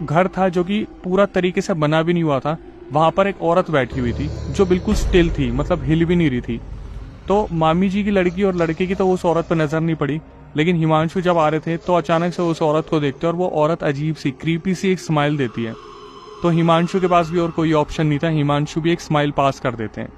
घर था जो कि पूरा तरीके से बना भी नहीं हुआ था, वहां पर एक औरत बैठी हुई थी जो बिल्कुल स्टिल थी, मतलब हिल भी नहीं रही थी। तो मामी जी की लड़की और लड़के की तो उस औरत पर नजर नहीं पड़ी, लेकिन हिमांशु जब आ रहे थे तो अचानक से उस औरत को देखते और वो औरत अजीब सी क्रीपी सी एक स्माइल देती है। तो हिमांशु के पास भी और कोई ऑप्शन नहीं था, हिमांशु भी एक स्माइल पास कर देते हैं।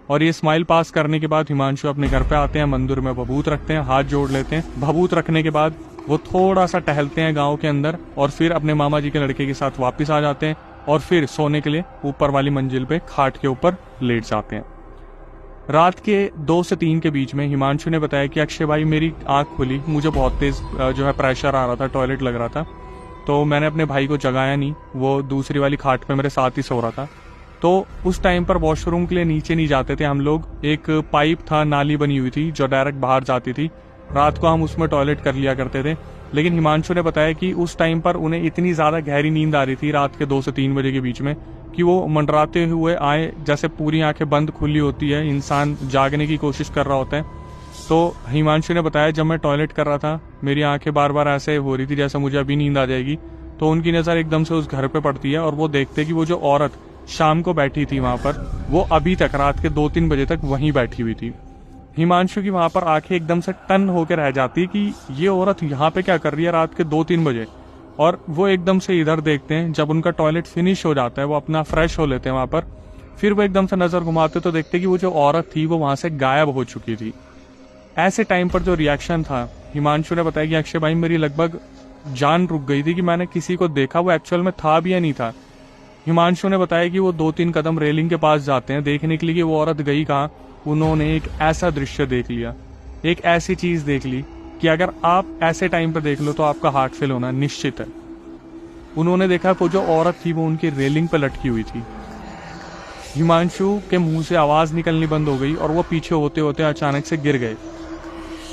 और ये स्माइल पास करने के बाद हिमांशु अपने घर पे आते हैं, मंदिर में भभूत रखते हैं, हाथ जोड़ लेते हैं। भभूत रखने के बाद वो थोड़ा सा टहलते हैं गांव के अंदर और फिर अपने मामा जी के लड़के के साथ वापस आ जाते हैं और फिर सोने के लिए ऊपर वाली मंजिल पे खाट के ऊपर लेट जाते हैं। रात के 2 से 3 के बीच में हिमांशु ने बताया कि अक्षय भाई मेरी आंख खुली, मुझे बहुत तेज जो है प्रेशर आ रहा था, टॉयलेट लग रहा था, तो मैंने अपने भाई को जगाया नहीं, वो दूसरी वाली खाट पे मेरे साथ ही सो रहा था। तो उस टाइम पर वॉशरूम के लिए नीचे नहीं जाते थे हम लोग, एक पाइप था, नाली बनी हुई थी जो डायरेक्ट बाहर जाती थी, रात को हम उसमें टॉयलेट कर लिया करते थे। लेकिन हिमांशु ने बताया कि उस टाइम पर उन्हें इतनी ज्यादा गहरी नींद आ रही थी रात के 2 से 3 बजे के बीच में कि वो मंडराते हुए आए, जैसे पूरी आंखें बंद खुली होती है, इंसान जागने की कोशिश कर रहा होता है। तो हिमांशु ने बताया जब मैं टॉयलेट कर रहा था मेरी आंखें बार बार ऐसे हो रही थी जैसे मुझे अभी नींद आ जाएगी। तो उनकी नजर एकदम से उस घर पे पड़ती है और वो देखते कि वो जो औरत शाम को बैठी थी वहां पर, वो अभी तक रात के 2-3 बजे तक वहीं बैठी हुई थी। हिमांशु की वहां पर आंखें एकदम से टन होकर रह जाती कि ये औरत यहाँ पे क्या कर रही है रात के 2-3 बजे। और वो एकदम से इधर देखते हैं, जब उनका टॉयलेट फिनिश हो जाता है वो अपना फ्रेश हो लेते हैं वहां पर, फिर वो एकदम से नजर घुमाते तो देखते कि वो जो औरत थी वो वहां से गायब हो चुकी थी। ऐसे टाइम पर जो रिएक्शन था, हिमांशु ने बताया कि अक्षय भाई मेरी लगभग जान रुक गई थी कि मैंने किसी को देखा, वो एक्चुअल में था भी या नहीं था। हिमांशु ने बताया कि वो 2-3 कदम रेलिंग के पास जाते हैं देखने के लिए कि वो औरत गई कहाँ। उन्होंने एक ऐसा दृश्य देख लिया, एक ऐसी चीज देख ली कि अगर आप ऐसे टाइम पर देख लो तो आपका हार्ट फेल होना निश्चित है। उन्होंने देखा वो जो औरत थी वो उनकी रेलिंग पर लटकी हुई थी। हिमांशु के मुंह से आवाज निकलनी बंद हो गई और वो पीछे होते होते अचानक से गिर गए।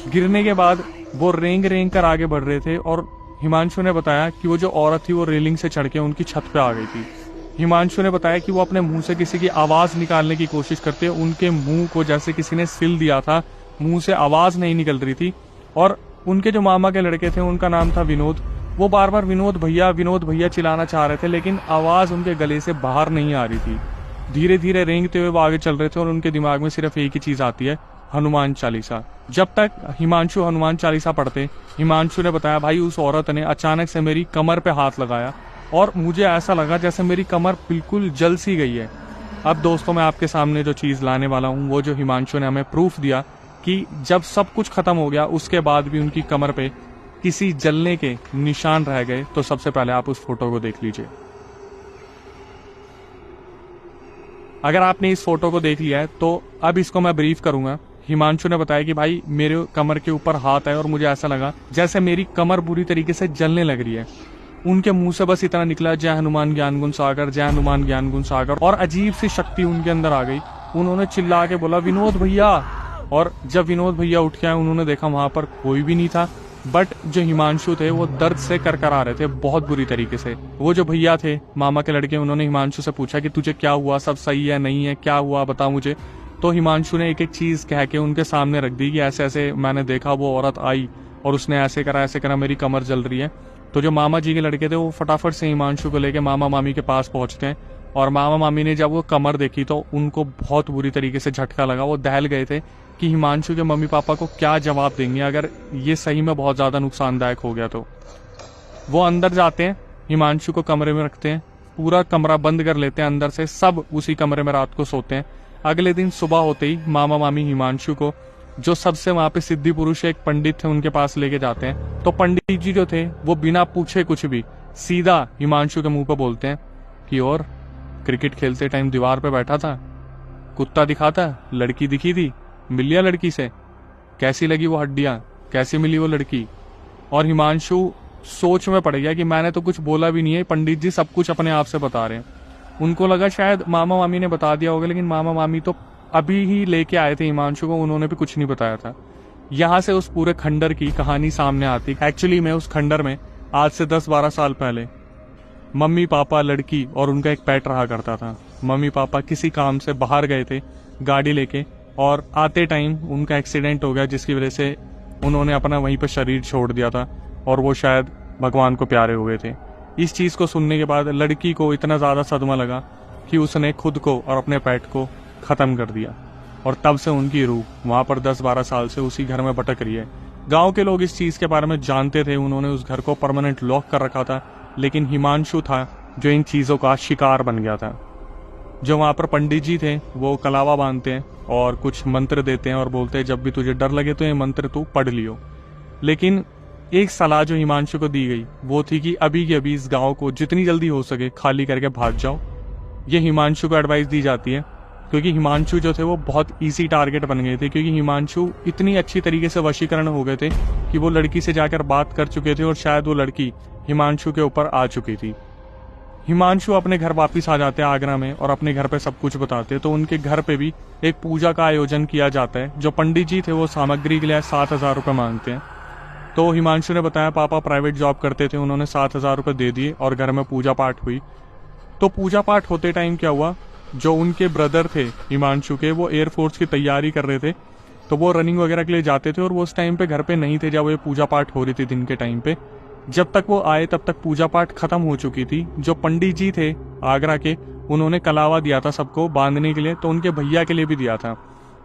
गिरने के बाद वो रेंग रेंग कर आगे बढ़ रहे थे और हिमांशु ने बताया कि वो जो औरत थी वो रेलिंग से चढ़ के उनकी छत पे आ गई थी। हिमांशु ने बताया कि वो अपने मुंह से किसी की आवाज निकालने की कोशिश करते, उनके मुंह को जैसे किसी ने सिल दिया था, मुंह से आवाज नहीं निकल रही थी। और उनके जो मामा के लड़के थे उनका नाम था विनोद, वो बार बार विनोद भैया चिल्लाना चाह रहे थे, लेकिन आवाज उनके गले से बाहर नहीं आ रही थी। धीरे धीरे रेंगते हुए वो आगे चल रहे थे और उनके दिमाग में सिर्फ एक ही चीज आती है, हनुमान चालीसा। जब तक हिमांशु हनुमान चालीसा पढ़ते, हिमांशु ने बताया भाई उस औरत ने अचानक से मेरी कमर पे हाथ लगाया और मुझे ऐसा लगा जैसे मेरी कमर बिल्कुल जल सी गई है। अब दोस्तों मैं आपके सामने जो चीज लाने वाला हूँ वो जो हिमांशु ने हमें प्रूफ दिया कि जब सब कुछ खत्म हो गया उसके बाद भी उनकी कमर पे किसी जलने के निशान रह गए, तो सबसे पहले आप उस फोटो को देख लीजिए। अगर आपने इस फोटो को देख लिया है तो अब इसको मैं ब्रीफ करूंगा। हिमांशु ने बताया कि भाई मेरे कमर के ऊपर हाथ है और मुझे ऐसा लगा जैसे मेरी कमर बुरी तरीके से जलने लग रही है। उनके मुंह से बस इतना निकला, जय हनुमान ज्ञान गुण सागर, जय हनुमान ज्ञान गुण सागर, और अजीब सी शक्ति उनके अंदर आ गई। उन्होंने चिल्ला के बोला विनोद भैया, और जब विनोद भैया उठ के आए उन्होंने देखा वहां पर कोई भी नहीं था, बट जो हिमांशु थे वो दर्द से कर आ रहे थे बहुत बुरी तरीके से। वो जो भैया थे मामा के लड़के, उन्होंने हिमांशु से पूछा कि तुझे क्या हुआ, सब सही है नहीं है, क्या हुआ बता मुझे। तो हिमांशु ने एक एक चीज कह के उनके सामने रख दी कि ऐसे ऐसे मैंने देखा, वो औरत आई और उसने ऐसे करा, मेरी कमर जल रही है। तो जो मामा जी के लड़के थे वो फटाफट से हिमांशु को लेके मामा मामी के पास पहुंचते हैं और मामा मामी ने जब वो कमर देखी तो उनको बहुत बुरी तरीके से झटका लगा। वो दहल गए थे कि हिमांशु के मम्मी पापा को क्या जवाब देंगे अगर ये सही में बहुत ज्यादा नुकसानदायक हो गया। तो वो अंदर जाते हैं, हिमांशु को कमरे में रखते हैं, पूरा कमरा बंद कर लेते हैं अंदर से, सब उसी कमरे में रात को सोते हैं। अगले दिन सुबह होते ही मामा मामी हिमांशु को, जो सबसे वहां पे सिद्धि पुरुष एक पंडित थे उनके पास लेके जाते हैं। तो पंडित जी जो थे वो बिना पूछे कुछ भी सीधा हिमांशु के मुंह पे बोलते हैं कि और क्रिकेट खेलते टाइम दीवार पे बैठा था, कुत्ता दिखा था, लड़की दिखी थी, मिल लिया लड़की से, कैसी लगी वो हड्डियां, कैसी मिली वो लड़की। और हिमांशु सोच में पड़ गया कि मैंने तो कुछ बोला भी नहीं है, पंडित जी सब कुछ अपने आप से बता रहे हैं। उनको लगा शायद मामा मामी ने बता दिया होगा, लेकिन मामा मामी तो अभी ही लेके आए थे हिमांशु को, उन्होंने भी कुछ नहीं बताया था। यहाँ से उस पूरे खंडर की कहानी सामने आती। एक्चुअली में उस खंडर में आज से 10-12 साल पहले मम्मी पापा, लड़की और उनका एक पेट रहा करता था। मम्मी पापा किसी काम से बाहर गए थे गाड़ी लेके, और आते टाइम उनका एक्सीडेंट हो गया जिसकी वजह से उन्होंने अपना वहीं पर शरीर छोड़ दिया था और वो शायद भगवान को प्यारे हो गए थे। इस चीज को सुनने के बाद लड़की को इतना ज्यादा सदमा लगा कि उसने खुद को और अपने पेट को खत्म कर दिया, और तब से उनकी रूह वहां पर 10-12 साल से उसी घर में भटक रही है। गांव के लोग इस चीज के बारे में जानते थे, उन्होंने उस घर को परमानेंट लॉक कर रखा था, लेकिन हिमांशु था जो इन चीजों का शिकार बन गया था। जो वहां पर पंडित जी थे वो कलावा बांधते हैं और कुछ मंत्र देते हैं और बोलते हैं जब भी तुझे डर लगे तो ये मंत्र तू पढ़ लियो। लेकिन एक सलाह जो हिमांशु को दी गई वो थी कि अभी के अभी इस गांव को जितनी जल्दी हो सके खाली करके भाग जाओ। ये हिमांशु को एडवाइस दी जाती है क्योंकि हिमांशु जो थे वो बहुत इजी टारगेट बन गए थे, क्योंकि हिमांशु इतनी अच्छी तरीके से वशीकरण हो गए थे कि वो लड़की से जाकर बात कर चुके थे और शायद वो लड़की हिमांशु के ऊपर आ चुकी थी। हिमांशु अपने घर वापिस आ जाते हैं आगरा में और अपने घर पे सब कुछ बताते, तो उनके घर पे भी एक पूजा का आयोजन किया जाता है। जो पंडित जी थे वो सामग्री के लिए 7,000 रुपये मांगते हैं। तो हिमांशु ने बताया पापा प्राइवेट जॉब करते थे, उन्होंने 7,000 रुपये दे दिए और घर में पूजा पाठ हुई। तो पूजा पाठ होते टाइम क्या हुआ, जो उनके ब्रदर थे हिमांशु के, वो एयरफोर्स की तैयारी कर रहे थे, तो वो रनिंग वगैरह के लिए जाते थे और वो उस टाइम पे घर पे नहीं थे जब ये पूजा पाठ हो रही थी दिन के टाइम पे। जब तक वो आए तब तक पूजा पाठ खत्म हो चुकी थी। जो पंडित जी थे आगरा के, उन्होंने कलावा दिया था सबको बांधने के लिए, तो उनके भैया के लिए भी दिया था।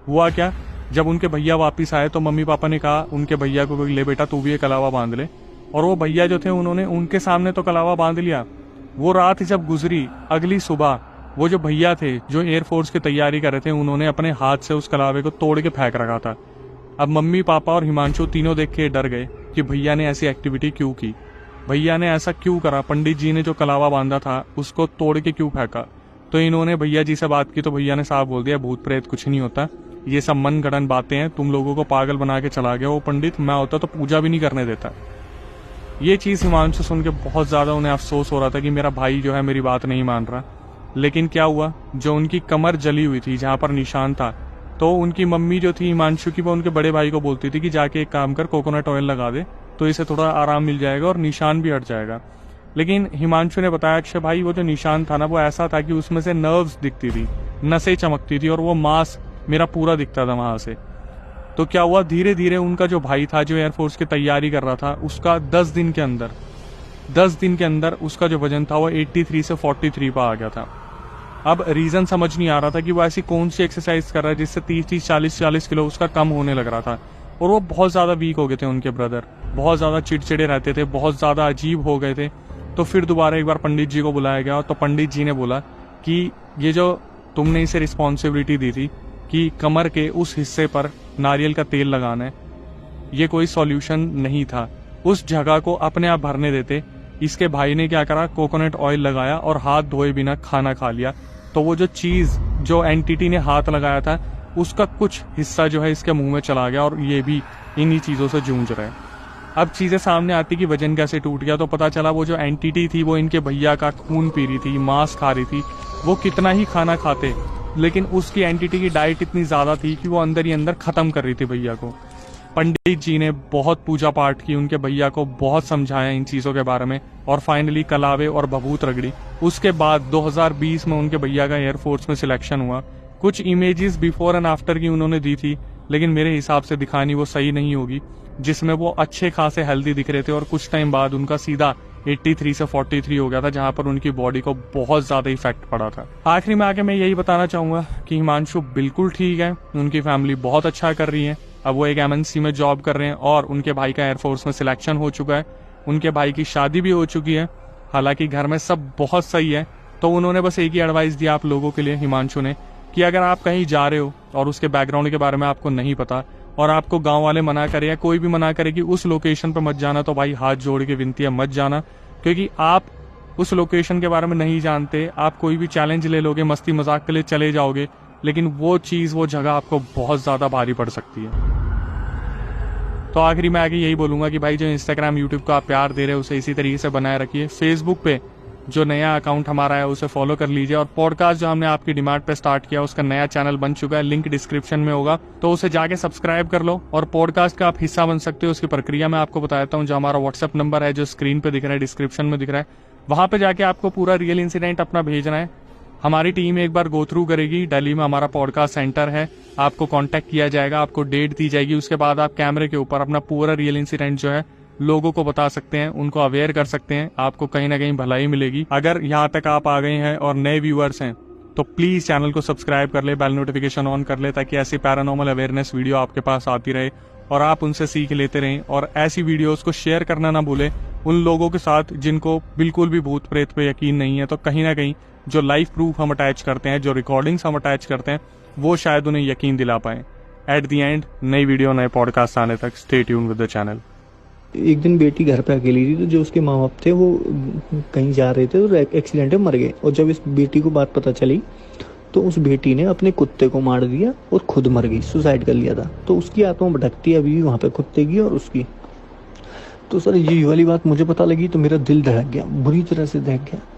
हुआ क्या, जब उनके भैया वापिस आए तो मम्मी पापा ने कहा उनके भैया को ले बेटा तू भी ये कलावा बांध ले, और वो भैया जो थे उन्होंने उनके सामने तो कलावा बांध लिया। वो रात जब गुजरी, अगली सुबह वो जो भैया थे जो एयरफोर्स की तैयारी कर रहे थे, उन्होंने अपने हाथ से उस कलावे को तोड़ के फेंक रखा था। अब मम्मी पापा और हिमांशु तीनों देख के डर गए कि भैया ने ऐसी एक्टिविटी क्यों की, भैया ने ऐसा क्यों करा, पंडित जी ने जो कलावा बांधा था उसको तोड़ के क्यों फेंका। तो इन्होंने भैया जी से बात की तो भैया ने साफ बोल दिया भूत प्रेत कुछ नहीं होता, ये सब मन गढ़ंत बातें हैं, तुम लोगों को पागल बना के चला गया वो पंडित, मैं होता तो पूजा भी नहीं करने देता। ये चीज हिमांशु सुन के बहुत ज्यादा उन्हें अफसोस हो रहा था कि मेरा भाई जो है मेरी बात नहीं मान रहा। लेकिन क्या हुआ, जो उनकी कमर जली हुई थी जहां पर निशान था, तो उनकी मम्मी जो थी हिमांशु की, वो उनके बड़े भाई को बोलती थी कि जाके एक काम कर कोकोनट ऑयल लगा दे तो इसे थोड़ा आराम मिल जाएगा और निशान भी हट जाएगा। लेकिन हिमांशु ने बताया अक्षय भाई वो जो निशान था ना वो ऐसा था कि उसमें से नर्व्स दिखती थी, नसें चमकती थी और वो मांस मेरा पूरा दिखता था वहां से। तो क्या हुआ, धीरे धीरे उनका जो भाई था जो एयरफोर्स की तैयारी कर रहा था, उसका 10 दिन के अंदर उसका जो वजन था वो 83 से 43 पर आ गया था। अब रीजन समझ नहीं आ रहा था कि वो ऐसी कौन सी एक्सरसाइज कर रहा है जिससे 30-30, 40-40 किलो उसका कम होने लग रहा था। और वो बहुत ज्यादा वीक हो गए थे, उनके ब्रदर बहुत ज्यादा चिड़चिड़े रहते थे, बहुत ज्यादा अजीब हो गए थे। तो फिर दोबारा एक बार पंडित जी को बुलाया गया, तो पंडित जी ने बोला कि ये जो तुमने इसे रिस्पॉन्सिबिलिटी दी थी कि कमर के उस हिस्से पर नारियल का तेल लगाना है, ये कोई सॉल्यूशन नहीं था, उस जगह को अपने आप भरने देते। इसके भाई ने क्या करा, कोकोनट ऑयल लगाया और हाथ धोए बिना खाना खा लिया। तो वो जो चीज जो एंटिटी ने हाथ लगाया था उसका कुछ हिस्सा जो है इसके मुंह में चला गया और ये भी इन्हीं चीजों से जूझ रहा है। अब चीजें सामने आती कि वजन कैसे टूट गया, तो पता चला वो जो एंटिटी थी वो इनके भैया का खून पी रही थी, मांस खा रही थी। वो कितना ही खाना खाते लेकिन उसकी एंटिटी की डाइट इतनी ज्यादा थी कि वो अंदर ही अंदर खत्म कर रही थी भैया को। पंडित जी ने बहुत पूजा पाठ की, उनके भैया को बहुत समझाया इन चीजों के बारे में और फाइनली कलावे और भभूत रगड़ी। उसके बाद 2020 में उनके भैया का एयरफोर्स में सिलेक्शन हुआ। कुछ इमेजेस बिफोर एंड आफ्टर की उन्होंने दी थी, लेकिन मेरे हिसाब से दिखानी वो सही नहीं होगी, जिसमें वो अच्छे खासे हेल्दी दिख रहे थे और कुछ टाइम बाद उनका सीधा 83 से 43 हो गया था, जहां पर उनकी बॉडी को बहुत ज्यादा इफेक्ट पड़ा था। आखिरी में आके मैं यही बताना चाहूंगा कि हिमांशु बिल्कुल ठीक है, उनकी फैमिली बहुत अच्छा कर रही है। अब वो एक MNC में जॉब कर रहे हैं और उनके भाई का एयरफोर्स में सिलेक्शन हो चुका है, उनके भाई की शादी भी हो चुकी है। हालांकि घर में सब बहुत सही है। तो उन्होंने बस एक ही एडवाइस दिया आप लोगों के लिए, हिमांशु ने, कि अगर आप कहीं जा रहे हो और उसके बैकग्राउंड के बारे में आपको नहीं पता और आपको गांव वाले मना करे या कोई भी मना करे कि उस लोकेशन पर मत जाना, तो भाई हाथ जोड़ के विनती है मत जाना, क्योंकि आप उस लोकेशन के बारे में नहीं जानते। आप कोई भी चैलेंज ले लोगे, मस्ती मजाक के लिए चले जाओगे, लेकिन वो चीज वो जगह आपको बहुत ज्यादा भारी पड़ सकती है। तो आखिरी में आगे यही बोलूंगा कि भाई जो इंस्टाग्राम यूट्यूब को आप प्यार दे रहे हो उसे इसी तरीके से बनाए रखिए। फेसबुक पे जो नया अकाउंट हमारा है उसे फॉलो कर लीजिए और पॉडकास्ट जो हमने आपकी डिमांड पे स्टार्ट किया उसका नया चैनल बन चुका है, लिंक डिस्क्रिप्शन में होगा, तो उसे जाके सब्सक्राइब कर लो और पॉडकास्ट का आप हिस्सा बन सकते हो। उसकी प्रक्रिया मैं आपको बताता हूँ। जो हमारा व्हाट्सएप नंबर है जो स्क्रीन पे दिख रहा है, डिस्क्रिप्शन में दिख रहा है, वहां पे जाके आपको पूरा रियल इंसिडेंट अपना भेजना है। हमारी टीम एक बार गो थ्रू करेगी। दिल्ली में हमारा पॉडकास्ट सेंटर है, आपको कांटेक्ट किया जाएगा, आपको डेट दी जाएगी, उसके बाद आप कैमरे के ऊपर अपना पूरा रियल इंसिडेंट जो है लोगों को बता सकते हैं, उनको अवेयर कर सकते हैं, आपको कहीं ना कहीं भलाई मिलेगी। अगर यहाँ तक आप आ गए हैं और नए व्यूअर्स हैं तो प्लीज चैनल को सब्सक्राइब कर ले, बेल नोटिफिकेशन ऑन कर ले, ताकि ऐसी पैरानॉर्मल अवेयरनेस वीडियो आपके पास आती रहे और आप उनसे सीख लेते रहें। और ऐसी वीडियोस को शेयर करना ना भूलें उन लोगों के साथ जिनको बिल्कुल भी भूत प्रेत पे यकीन नहीं है। तो कहीं ना कहीं जो लाइफ प्रूफ हम अटैच करते हैं, जो रिकॉर्डिंग्स हम अटैच करते हैं, वो शायद उन्हें यकीन दिला पाए। एट दी एंड नई वीडियो नए पॉडकास्ट आने तक stay tune with the channel. एक दिन बेटी घर पे अकेली थी, तो जो उसके माँ बाप थे वो कहीं जा रहे थे और एक्सीडेंट में मर गए। और जब इस बेटी को बात पता चली तो उस बेटी ने अपने कुत्ते को मार दिया और खुद मर गई, सुसाइड कर लिया था। तो उसकी आत्मा भटकती है अभी भी वहाँ पे कुत्ते की और उसकी। तो सर ये वाली बात मुझे पता लगी तो मेरा दिल धड़क गया, बुरी तरह से दहक गया।